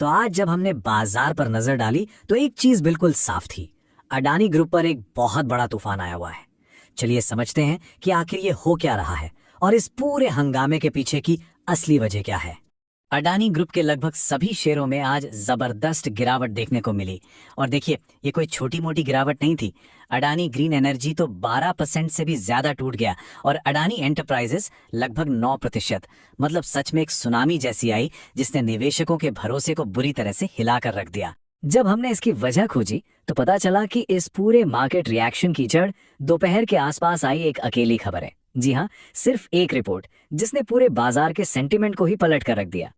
तो आज जब हमने बाजार पर नजर डाली तो एक चीज बिल्कुल साफ थी। अडानी ग्रुप पर एक बहुत बड़ा तूफान आया हुआ है। चलिए समझते हैं कि आखिर ये हो क्या रहा है और इस पूरे हंगामे के पीछे की असली वजह क्या है। अडानी ग्रुप के लगभग सभी शेयरों में आज जबरदस्त गिरावट देखने को मिली। और देखिए, ये कोई छोटी मोटी गिरावट नहीं थी। अडानी ग्रीन एनर्जी तो 12% से भी ज्यादा टूट गया और अडानी एंटरप्राइजेस लगभग 9%। मतलब सच में एक सुनामी जैसी आई जिसने निवेशकों के भरोसे को बुरी तरह से हिलाकर रख दिया। जब हमने इसकी वजह खोजी तो पता चला कि इस पूरे मार्केट रिएक्शन की जड़ दोपहर के आसपास आई एक अकेली खबर है। जी हाँ, सिर्फ एक रिपोर्ट जिसने पूरे बाजार के सेंटिमेंट को ही पलट कर रख दिया।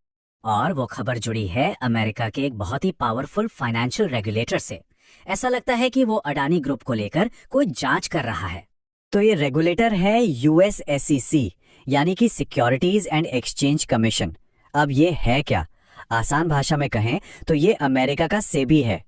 और वो खबर जुड़ी है अमेरिका के एक बहुत ही पावरफुल फाइनेंशियल रेगुलेटर से। ऐसा लगता है कि वो अडानी ग्रुप को लेकर कोई जांच कर रहा है। तो ये रेगुलेटर है यूएस SEC, यानी कि सिक्योरिटीज एंड एक्सचेंज कमीशन। अब ये है क्या? आसान भाषा में कहें तो ये अमेरिका का सेबी है।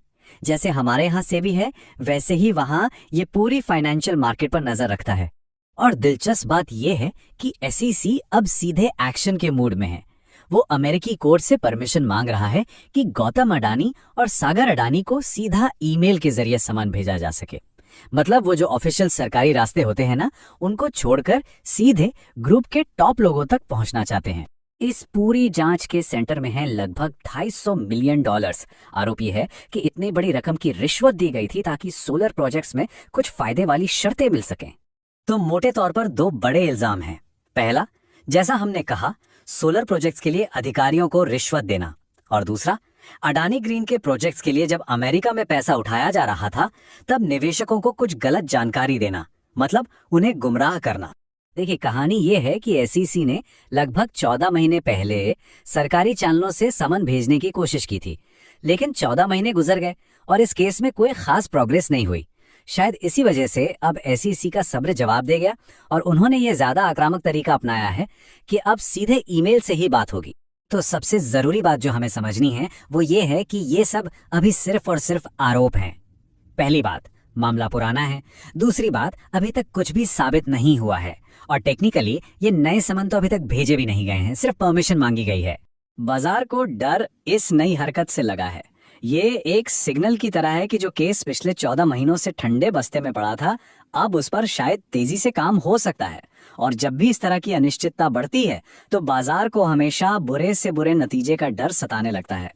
जैसे हमारे यहाँ सेबी है, वैसे ही वहाँ ये पूरी फाइनेंशियल मार्केट पर नजर रखता है। और दिलचस्प बात यह है कि SEC अब सीधे एक्शन के मूड में है। वो अमेरिकी कोर्ट से परमिशन मांग रहा है कि गौतम अडानी और सागर अडानी को सीधा ईमेल के जरिए सामान भेजा जा सके। मतलब वो जो ऑफिशियल सरकारी रास्ते होते हैं ना, उनको छोड़कर सीधे ग्रुप के टॉप लोगों तक पहुंचना चाहते हैं। इस पूरी जांच के सेंटर में है लगभग $250 मिलियन। आरोप यह है कि इतनी बड़ी रकम की रिश्वत दी गई थी ताकि सोलर प्रोजेक्ट्स में कुछ फायदे वाली शर्तें मिल सकें। तो मोटे तौर पर दो बड़े इल्जाम हैं। पहला, जैसा हमने कहा, सोलर प्रोजेक्ट्स के लिए अधिकारियों को रिश्वत देना। और दूसरा, अडानी ग्रीन के प्रोजेक्ट्स के लिए जब अमेरिका में पैसा उठाया जा रहा था तब निवेशकों को कुछ गलत जानकारी देना, मतलब उन्हें गुमराह करना। देखिए, कहानी ये है कि SEC ने लगभग 14 महीने पहले सरकारी चैनलों से समन भेजने की कोशिश की थी, लेकिन 14 महीने गुजर गए और इस केस में कोई खास प्रोग्रेस नहीं हुई। शायद इसी वजह से अब SEC का सब्र जवाब दे गया और उन्होंने ये ज्यादा आक्रामक तरीका अपनाया है कि अब सीधे ईमेल से ही बात होगी। तो सबसे जरूरी बात जो हमें समझनी है वो ये है कि ये सब अभी सिर्फ और सिर्फ आरोप हैं। पहली बात, मामला पुराना है। दूसरी बात, अभी तक कुछ भी साबित नहीं हुआ है और टेक्निकली ये नए समन तो अभी तक भेजे भी नहीं गए हैं, सिर्फ परमिशन मांगी गई है। बाजार को डर इस नई हरकत से लगा है। ये एक सिग्नल की तरह है कि जो केस पिछले 14 महीनों से ठंडे बस्ते में पड़ा था, अब उस पर शायद तेजी से काम हो सकता है। और जब भी इस तरह की अनिश्चितता बढ़ती है तो बाजार को हमेशा बुरे से बुरे नतीजे का डर सताने लगता है।